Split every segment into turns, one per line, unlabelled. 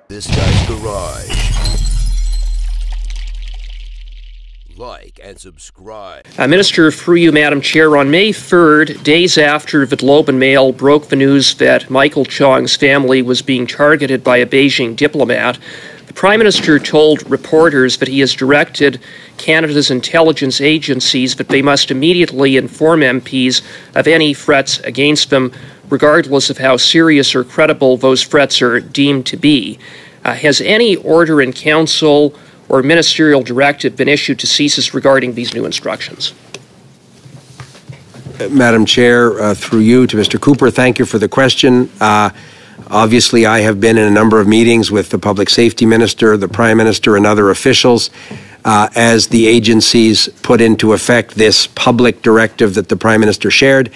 This Guy's Garage. Like and subscribe.
Minister, through you, Madam Chair, on May 3rd, days after the Globe and Mail broke the news that Micheal Chong's family was being targeted by a Beijing diplomat, the Prime Minister told reporters that he has directed Canada's intelligence agencies that they must immediately inform MPs of any threats against them, regardless of how serious or credible those threats are deemed to be. Has any order in Council or ministerial directive been issued to CSIS regarding these new instructions?
Madam Chair, through you to Mr. Cooper, thank you for the question. Obviously, I have been in a number of meetings with the Public Safety Minister, the Prime Minister, and other officials as the agencies put into effect this public directive that the Prime Minister shared.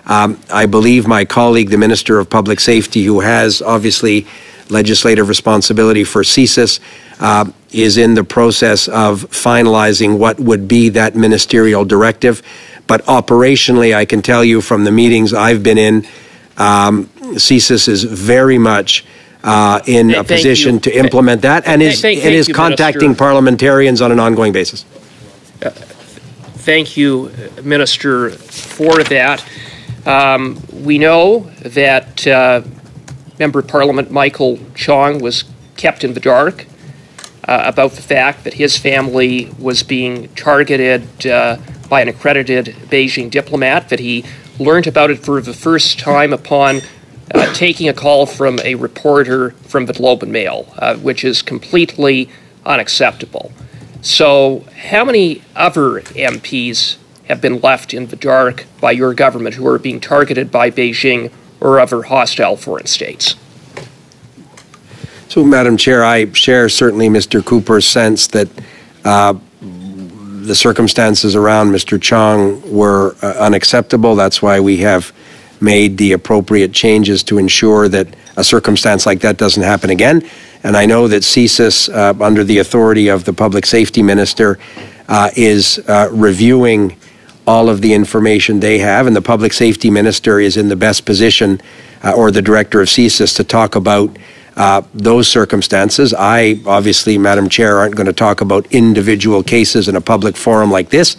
I believe my colleague, the Minister of Public Safety, who has obviously legislative responsibility for CSIS, is in the process of finalizing what would be that ministerial directive. But operationally, I can tell you from the meetings I've been in, CSIS is very much in a position to implement that and is contacting Minister. Parliamentarians on an ongoing basis.
Thank you, Minister, for that. We know that Member of Parliament Micheal Chong was kept in the dark about the fact that his family was being targeted by an accredited Beijing diplomat, that he learned about it for the first time upon taking a call from a reporter from the Globe and Mail, which is completely unacceptable. So how many other MPs have been left in the dark by your government who are being targeted by Beijing or other hostile foreign states?
So, Madam Chair, I share certainly Mr. Cooper's sense that the circumstances around Mr. Chong were unacceptable. That's why we have made the appropriate changes to ensure that a circumstance like that doesn't happen again. And I know that CSIS, under the authority of the Public Safety Minister, is reviewing all of the information they have, and the Public Safety Minister is in the best position, or the Director of CSIS, to talk about those circumstances. I, obviously, Madam Chair, aren't going to talk about individual cases in a public forum like this,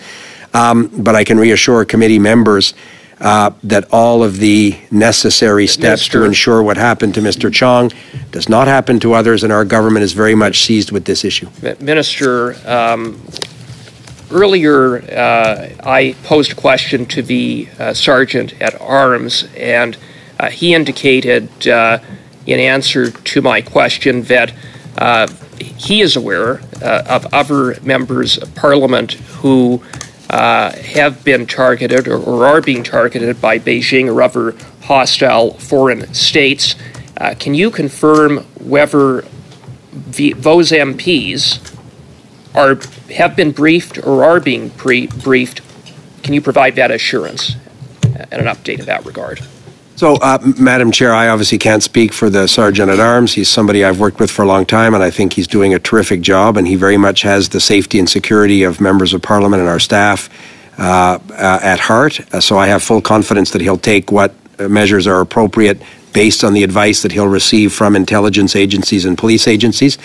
but I can reassure committee members that all of the necessary steps to ensure what happened to Mr. Chong does not happen to others, and our government is very much seized with this issue.
Minister, earlier I posed a question to the Sergeant at Arms, and he indicated in answer to my question that he is aware of other members of Parliament who have been targeted or are being targeted by Beijing or other hostile foreign states. Can you confirm whether those MPs have been briefed or are being briefed? Can you provide that assurance and an update in that regard?
So, Madam Chair, I obviously can't speak for the Sergeant at Arms. He's somebody I've worked with for a long time, and I think he's doing a terrific job, and he very much has the safety and security of members of Parliament and our staff at heart. So I have full confidence that he'll take what measures are appropriate based on the advice that he'll receive from intelligence agencies and police agencies.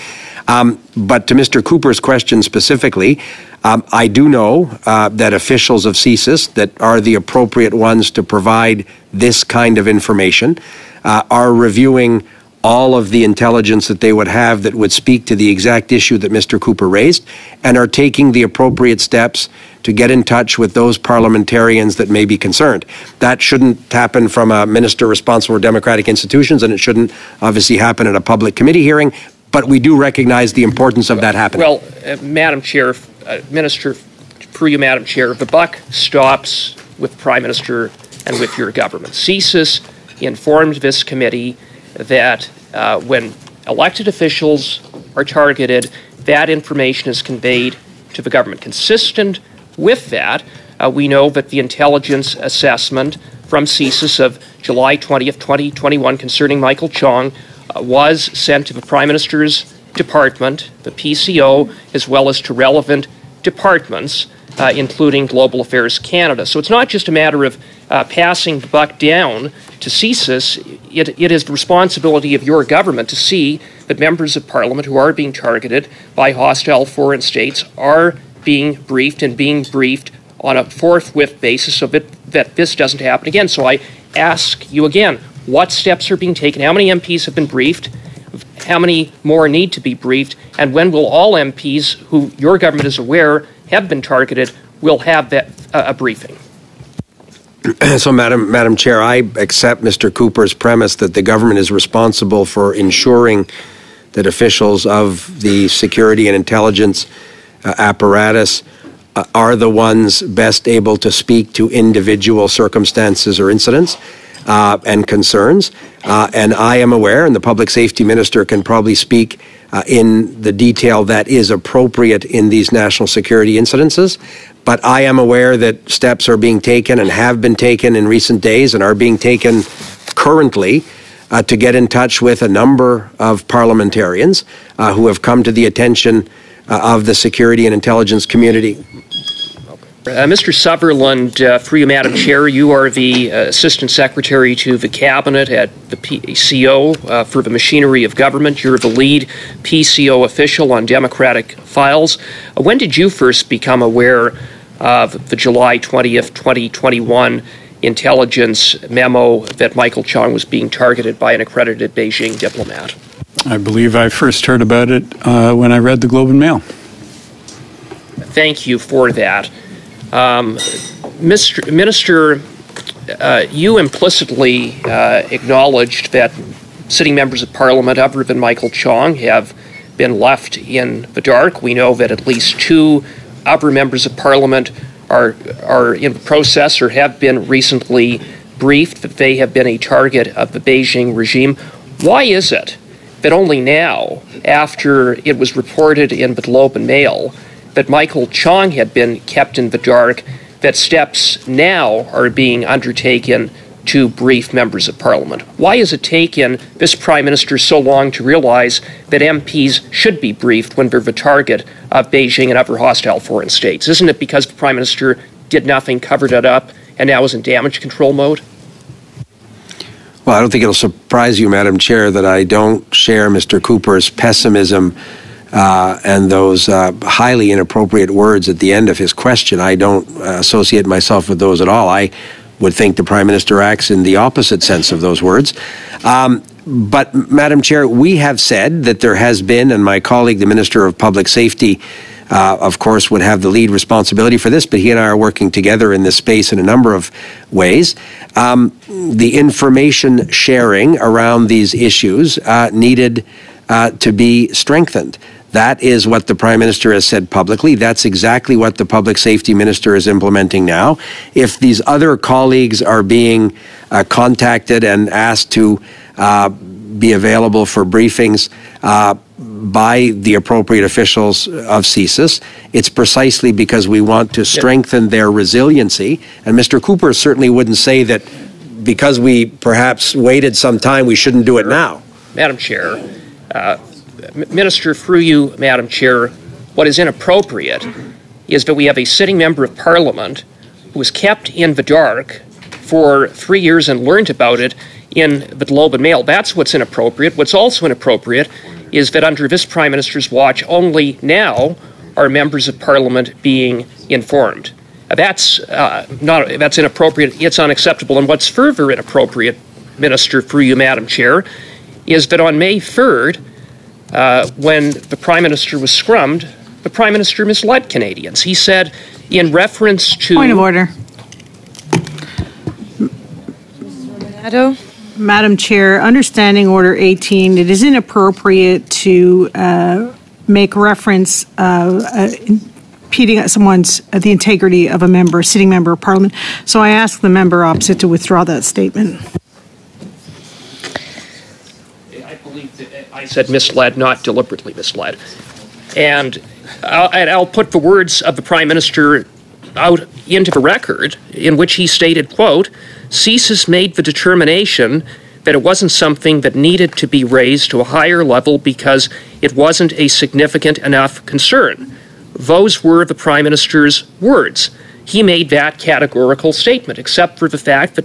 But to Mr. Cooper's question specifically, I do know that officials of CSIS that are the appropriate ones to provide this kind of information are reviewing all of the intelligence that they would have that would speak to the exact issue that Mr. Cooper raised, and are taking the appropriate steps to get in touch with those parliamentarians that may be concerned. That shouldn't happen from a minister responsible for democratic institutions, and it shouldn't obviously happen at a public committee hearing, but we do recognize the importance of that happening.
Well, Madam Chair, Minister, through you, Madam Chair, the buck stops with the Prime Minister and with your government. CSIS informed this committee that when elected officials are targeted, that information is conveyed to the government. Consistent with that, we know that the intelligence assessment from CSIS of July 20th, 2021 concerning Micheal Chong was sent to the Prime Minister's department, the PCO, as well as to relevant departments, including Global Affairs Canada. So it's not just a matter of passing the buck down to CSIS, it is the responsibility of your government to see that members of Parliament who are being targeted by hostile foreign states are being briefed and being briefed on a forthwith basis so that this doesn't happen again. So I ask you again, what steps are being taken? How many MPs have been briefed? How many more need to be briefed? And when will all MPs who your government is aware have been targeted will have that a briefing?
So, Madam Chair, I accept Mr. Cooper's premise that the government is responsible for ensuring that officials of the security and intelligence apparatus are the ones best able to speak to individual circumstances or incidents and concerns. And I am aware, and the Public Safety Minister can probably speak in the detail that is appropriate in these national security incidences. But I am aware that steps are being taken and have been taken in recent days and are being taken currently to get in touch with a number of parliamentarians who have come to the attention of the security and intelligence community.
Mr. Sutherland, through you, Madam Chair, you are the Assistant Secretary to the Cabinet at the PCO for the machinery of government. You're the lead PCO official on democratic files. When did you first become aware of the July 20th, 2021 intelligence memo that Micheal Chong was being targeted by an accredited Beijing diplomat?
I believe I first heard about it when I read the Globe and Mail.
Thank you for that. Mr. Minister, you implicitly acknowledged that sitting members of Parliament other than Micheal Chong have been left in the dark. We know that at least 2 other members of Parliament are in the process or have been recently briefed that they have been a target of the Beijing regime. Why is it that only now, after it was reported in the Globe and Mail that Micheal Chong had been kept in the dark, that steps now are being undertaken to brief members of Parliament? Why has it taken this Prime Minister so long to realize that MPs should be briefed when they're the target of Beijing and other hostile foreign states? Isn't it because the Prime Minister did nothing, covered it up, and now is in damage control mode?
Well, I don't think it'll surprise you, Madam Chair, that I don't share Mr. Cooper's pessimism and those highly inappropriate words at the end of his question. I don't associate myself with those at all. I would think the Prime Minister acts in the opposite sense of those words. But, Madam Chair, we have said that there has been, and my colleague, the Minister of Public Safety, of course, would have the lead responsibility for this, but he and I are working together in this space in a number of ways. The information sharing around these issues needed to be strengthened. That is what the Prime Minister has said publicly. That's exactly what the Public Safety Minister is implementing now. If these other colleagues are being contacted and asked to be available for briefings by the appropriate officials of CSIS, it's precisely because we want to strengthen their resiliency. And Mr. Cooper certainly wouldn't say that because we perhaps waited some time, we shouldn't do it now.
Madam Chair, Minister, through you, Madam Chair, what is inappropriate is that we have a sitting member of Parliament who was kept in the dark for 3 years and learned about it in the Globe and Mail. That's what's inappropriate. What's also inappropriate is that under this Prime Minister's watch, only now are members of Parliament being informed. That's inappropriate. It's unacceptable. And what's further inappropriate, Minister, through you, Madam Chair, is that on May 3rd, when the Prime Minister was scrummed, the Prime Minister misled Canadians. He said, in reference to...
Point of order. Madam Chair, understanding Order 18, it is inappropriate to make reference impeding the integrity of a member, sitting member of Parliament. So I ask the member opposite to withdraw that statement.
I believe that I said misled, not deliberately misled. And I'll put the words of the Prime Minister out into the record, in which he stated, quote, CSIS made the determination that it wasn't something that needed to be raised to a higher level because it wasn't a significant enough concern. Those were the Prime Minister's words. he made that categorical statement, except for the fact that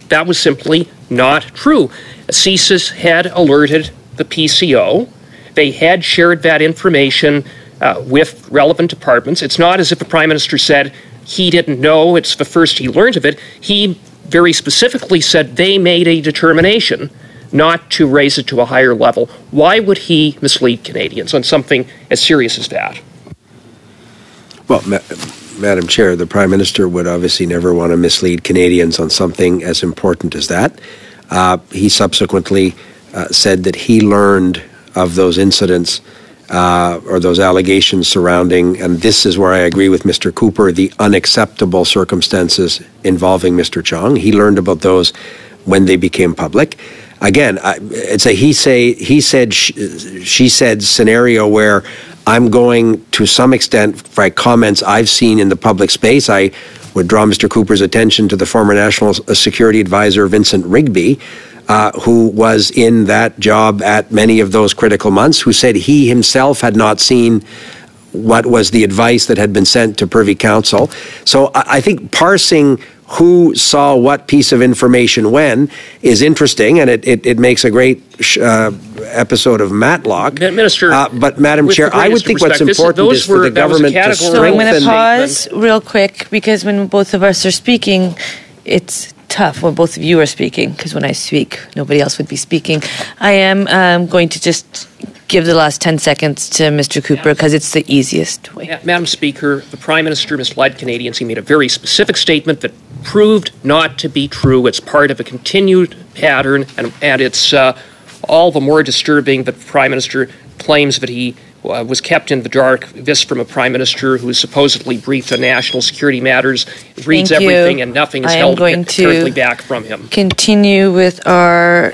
that was simply not true. CSIS had alerted the PCO. They had shared that information with relevant departments. It's not as if the Prime Minister said he didn't know, it's the first he learned of it. He very specifically said they made a determination not to raise it to a higher level. Why would he mislead Canadians on something as serious as that?
Well, Madam Chair, the Prime Minister would obviously never want to mislead Canadians on something as important as that. He subsequently said that he learned of those incidents or those allegations surrounding, and this is where I agree with Mr. Cooper, the unacceptable circumstances involving Mr. Chong. He learned about those when they became public. Again, it's a he said, she said scenario where I'm going to some extent, by comments I've seen in the public space, I would draw Mr. Cooper's attention to the former National Security Advisor, Vincent Rigby, who was in that job at many of those critical months, who said he himself had not seen what was the advice that had been sent to Privy Council. So I think parsing who saw what piece of information when is interesting, and it makes a great episode of Matlock.
Minister,
but Madam Chair, I would think what's important is for the government to strengthen.
So I'm going to pause real quick, because when both of us are speaking, it's tough when both of you are speaking, because when I speak, nobody else would be speaking. I am going to just give the last 10 seconds to Mr. Cooper, because it's the easiest way.
Madam Speaker, the Prime Minister misled Canadians. He made a very specific statement that proved not to be true. It's part of a continued pattern, and it's all the more disturbing that the Prime Minister claims that he was kept in the dark. This from a Prime Minister who is supposedly briefed on national security matters, reads everything, and nothing is held carefully back from him.
Continue with our